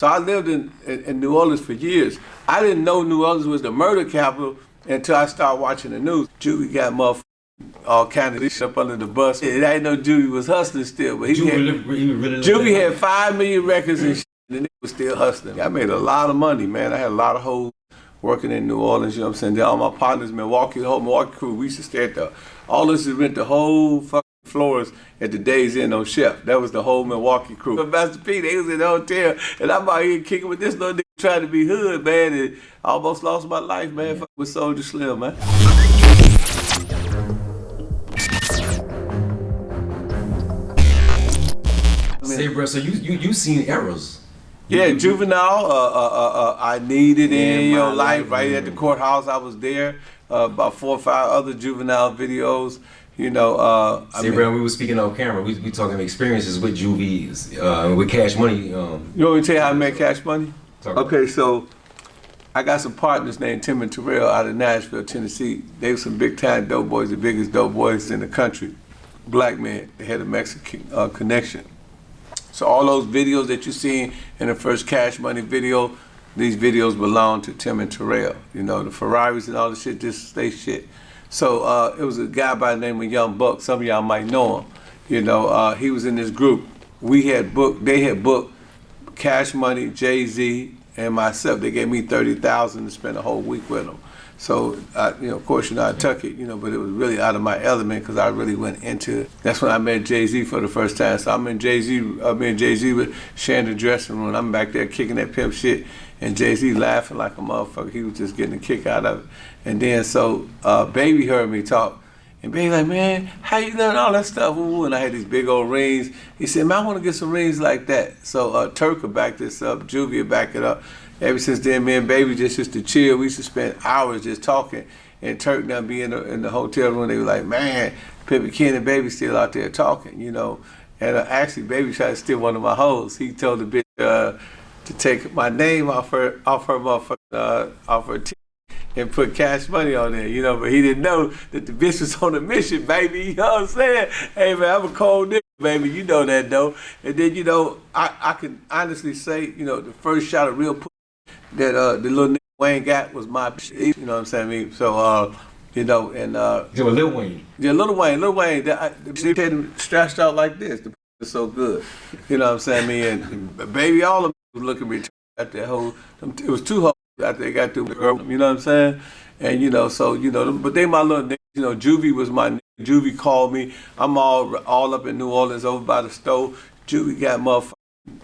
So I lived in New Orleans for years. I didn't know New Orleans was the murder capital until I started watching the news. Juve got motherfuckers all kind of shit up under the bus. It ain't no Juve was hustling still, but Juve had 5 million records and shit, and the nigga was still hustling. I made a lot of money, man. I had a lot of hoes working in New Orleans, you know what I'm saying? Then all my partners, Milwaukee, the whole Milwaukee crew, we used to stay at all us rent the whole fucking floors at the Days Inn on Chef. That was the whole Milwaukee crew. But Master P, they was in the hotel, and I'm out here kicking with this little nigga trying to be hood, man, and I almost lost my life, man, with Solja Slim, man. Say, bro, so you seen eras. Yeah, Juvenile, I Needed in Your Life, right at the courthouse. I was there, about 4 or 5 other Juvenile videos. You know, bro, we were speaking on camera. We talking experiences with Juve, with Cash Money. You want me to tell you how I met Cash Money? Okay, so I got some partners named Tim and Terrell out of Nashville, Tennessee. They were some big time dope boys, the biggest dope boys in the country. Black men, they had a Mexican connection. So all those videos that you seen in the first Cash Money video, these videos belong to Tim and Terrell. You know, the Ferraris and all the shit, just stay shit. So it was a guy by the name of Young Buck. Some of y'all might know him. You know, he was in this group. They had booked Cash Money, Jay-Z, and myself. They gave me $30,000 to spend a whole week with them. So, you know, of course, you know, I took it, you know, but it was really out of my element because I really went into it. That's when I met Jay-Z for the first time. So me and Jay-Z were sharing the dressing room. I'm back there kicking that pimp shit, and Jay-Z laughing like a motherfucker. He was just getting a kick out of it. And then so Baby heard me talk, and Baby like, man, how you learn all that stuff? Ooh, and I had these big old rings. He said, man, I want to get some rings like that. So Turk will back this up, Juve will back it up. Ever since then, me and Baby just used to chill. We used to spend hours just talking. And Turk now be in the hotel room. They were like, man, Pimpin Ken and Baby still out there talking, you know. And actually, Baby tried to steal one of my hoes. He told the bitch to take my name off her teeth and put Cash Money on there, you know. But he didn't know that the bitch was on a mission, baby. You know what I'm saying? Hey, man, I'm a cold nigga, baby. You know that, though. And then, you know, I can honestly say, you know, the first shot of real pussy that the little nigga Wayne got was my shit, you know what I'm saying? I mean, so, you know, and... Lil Wayne. Yeah, Lil Wayne, they had him stretched out like this. The was so good, you know what I'm saying? I mean, and Baby, all of them was looking at me at that whole... It was 2 hoes after they got through the girl, you know what I'm saying? And, you know, so, you know, but they my little niggas, you know, Juve was my nigga. Juve called me. I'm all up in New Orleans over by the stove. Juve got motherfuckers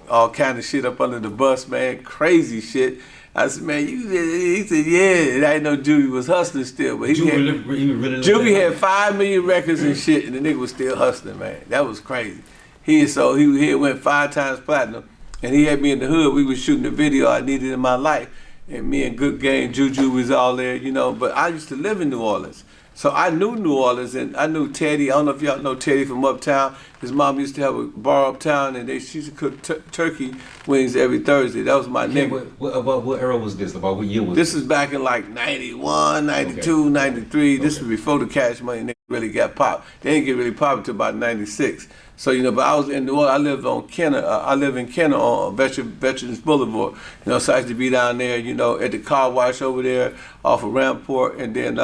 all kind of shit up under the bus, man, crazy shit. I said, man, he said, yeah, I didn't know Juve was hustling still, but Juve had 5 million records and shit, and the nigga was still hustling, man. That was crazy. He had went 5 times platinum, and he had me in the hood. We was shooting the video I needed in my life, and me and Good Game, Juju was all there, you know, but I used to live in New Orleans. So I knew New Orleans, and I knew Teddy. I don't know if y'all know Teddy from Uptown. His mom used to have a bar uptown, and she used to cook turkey wings every Thursday. That was my nigga. What era was this? About what year was this? This is back in like 91, 92, okay. 93. This was before the Cash Money nigga really got popped. They didn't get really popped until about 96. So, you know, but I was in New Orleans. I lived on Kenner. I live in Kenner on Veterans Boulevard. You know, so I used to be down there, you know, at the car wash over there off of Rampart, and then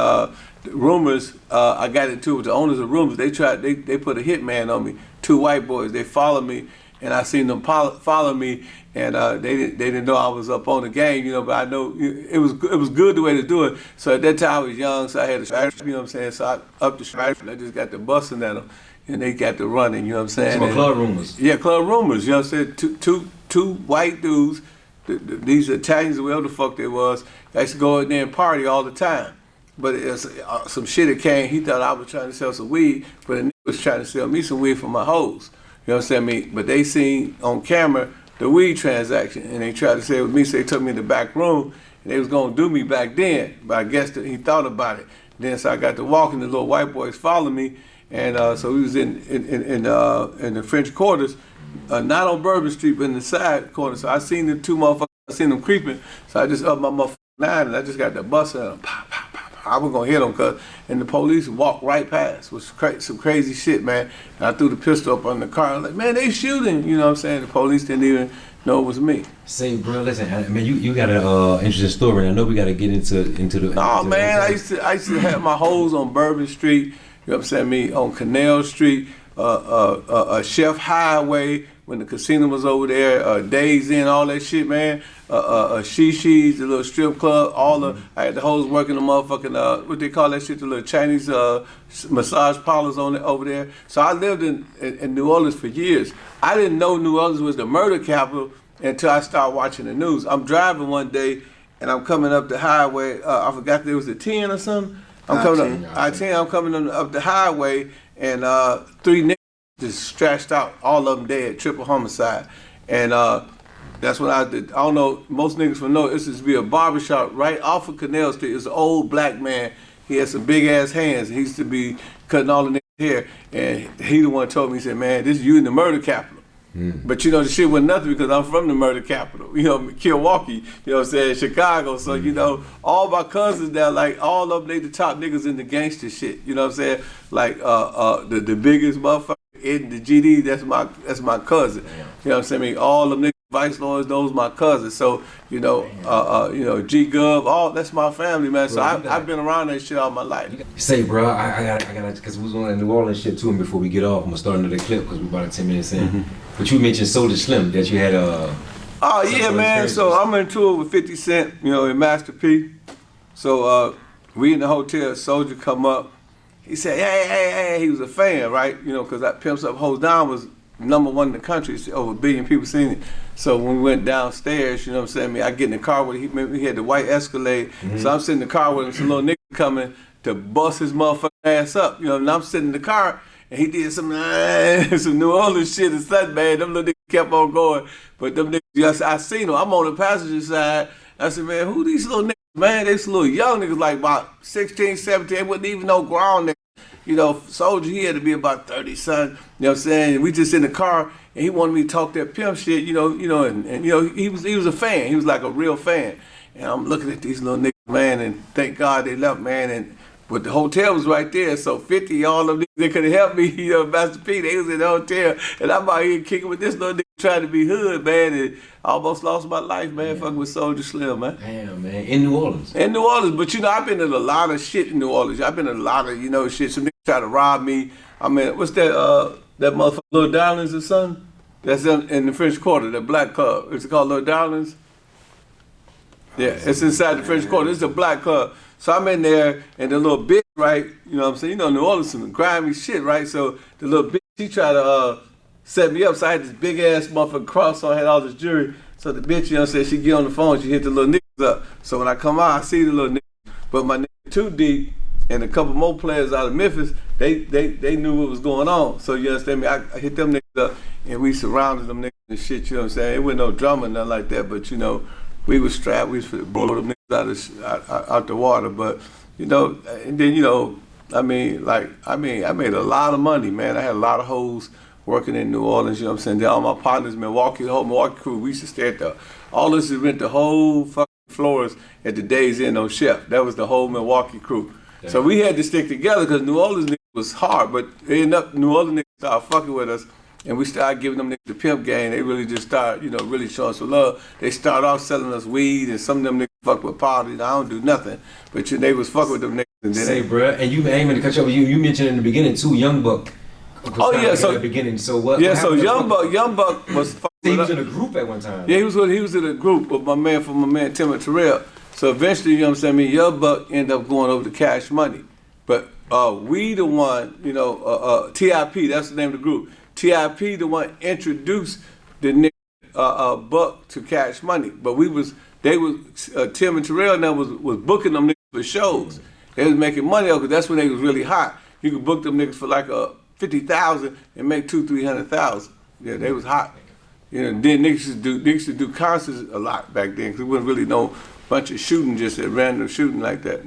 Rumors, I got into it with the owners of Rumors. They put a hitman on me. 2 white boys. They followed me, and I seen them follow me, and they didn't know I was up on the game, you know. But I know it was good the way to do it. So at that time I was young, so I had a, you know what I'm saying. So I upped the strike, and I just got the busting at them, and they got the running, you know what I'm saying. So Club Rumors. Yeah, Club Rumors. You know what I'm saying. Two white dudes. These Italians, whoever the fuck they was, they used to go in there and party all the time. But it's some shit that came. He thought I was trying to sell some weed, but a nigga was trying to sell me some weed for my hoes. You know what I'm saying? But they seen on camera the weed transaction, and they tried to say it with me. So they took me in the back room, and they was gonna do me back then. But I guess that he thought about it. Then so I got to walk, and the little white boys followed me, and so we was in the French quarters, not on Bourbon Street, but in the side corner. So I seen the 2 motherfuckers. I seen them creeping. So I just upped my motherfucking 9, and I just got the bus at them. Pow, pow, pow. I was gonna hit them, and the police walked right past. Was some crazy shit, man. And I threw the pistol up on the car. I'm like, man, they shooting. You know what I'm saying? The police didn't even No, it was me. Say, bro, listen, I mean, you got an interesting story, and I know we got to get into the. Oh man, I used to have my hoes on Bourbon Street. You know what I'm saying? Me on Canal Street, Chef Highway when the casino was over there, Days Inn, all that shit, man. Shishi's, the little strip club, I had the hoes working the motherfucking, what they call that shit, the little Chinese massage parlors over there. So I lived in New Orleans for years. I didn't know New Orleans was the murder capital until I started watching the news. I'm driving one day and I'm coming up the highway. I forgot there was a 10 or something. I'm coming up the highway and 3 niggas just stretched out, all of them dead, triple homicide. And that's when I don't know, most niggas will know, this used to be a barbershop right off of Canal Street. It's an old black man. He had some big ass hands. He used to be cutting all the niggas' hair. And he the one told me, he said, man, this is you in the murder capital. But you know, the shit was nothing because I'm from the murder capital. You know, Milwaukee, you know what I'm saying, Chicago. So, you know, all my cousins now, like, all of them, they the top niggas in the gangster shit. You know what I'm saying? Like, the biggest motherfucker in the GD, that's my cousin. Damn. You know what I'm saying? I mean, all them niggas, vice lords, those my cousins. So, you know, G Gov, all that's my family, man. So I've been around that shit all my life. Say, bro, I gotta, because we was on that New Orleans shit too, and before we get off, I'm gonna start another clip because we're about 10 minutes in. But you mentioned Solja Slim, that you had oh yeah, man. So I'm in tour with 50 Cent, you know, in Master P. So we in the hotel, Soldier come up. He said, hey, he was a fan, right? You know, because that Pimps Up, Hoes Down was #1 in the country. Over 1 billion people seen it. So when we went downstairs, you know what I'm saying? I mean, I get in the car with him. He had the white Escalade. So I'm sitting in the car with him. Some little nigga coming to bust his motherfucking ass up. You know, and I'm sitting in the car, and he did some New Orleans shit and something, man. Them little niggas kept on going. But them niggas, I seen them. I'm on the passenger side. I said, man, who these little niggas? Man, they some little young niggas, like about 16, 17. They wasn't even no grown niggas. You know, Soldier, he had to be about 30, son. You know what I'm saying? We just in the car, and he wanted me to talk that pimp shit, you know, and you know, he was a fan. He was like a real fan. And I'm looking at these little niggas, man, and thank God they left, man. But the hotel was right there, so 50, all of them niggas, they could have helped me, you know, Master P, they was in the hotel, and I'm out here kicking with this little nigga trying to be hood, man, and I almost lost my life, man, fucking with Soulja Slim, man. Damn, man, in New Orleans. In New Orleans, but you know, I've been in a lot of shit in New Orleans. I've been in a lot of, you know, shit. Some niggas try to rob me. I mean, what's that, that motherfucker, Lil Darlings or something? That's in the French Quarter, the black club. Is it called Lil Darlings? Yeah, it's inside the French Quarter. It's a black club. So I'm in there, and the little bitch, right, you know what I'm saying? You know, New Orleans, some grimy shit, right? So the little bitch, she tried to set me up. So I had this big-ass motherfucking cross on, I had all this jewelry. So the bitch, you know what I'm saying, she get on the phone, she hit the little niggas up. So when I come out, I see the little niggas. But my nigga Too Deep and a couple more players out of Memphis, they knew what was going on. So you understand me? I hit them niggas up, and we surrounded them niggas and shit, you know what I'm saying? It wasn't no drama, nothing like that, but, you know, we was strapped, we was to blow them niggas out the water, but, you know, and then, you know, I made a lot of money, man. I had a lot of hoes working in New Orleans, you know what I'm saying? Then all my partners, Milwaukee, the whole Milwaukee crew, we used to stay at all this is rent the whole fucking floors at the Days Inn on Chef. That was the whole Milwaukee crew. Yeah. So we had to stick together because New Orleans niggas was hard, but they ended up, New Orleans niggas started fucking with us. And we started giving them niggas the pimp game. They really just started, you know, really showing some love. They started off selling us weed, and some of them niggas fuck with powder. I don't do nothing, but they was fucking with them niggas. And then say, bro, and you aiming to catch up with you. You mentioned in the beginning too, Young Buck. Oh yeah, so in the beginning. So what? Yeah, so Young Buck was. He was in a group at one time. Yeah, he was in a group with my man Tim and Terrell. So eventually, you know what I'm saying? Me, Young Buck ended up going over to Cash Money, but we the one, you know, TIP. That's the name of the group. TIP the one introduced the nigga Buck to Cash Money, but Tim and Terrell now was booking them niggas for shows. They was making money because that's when they was really hot. You could book them niggas for like $50,000 and make $200,000-$300,000. Yeah, they was hot. You know, then niggas used to do concerts a lot back then because it wasn't really no bunch of shooting, just a random shooting like that.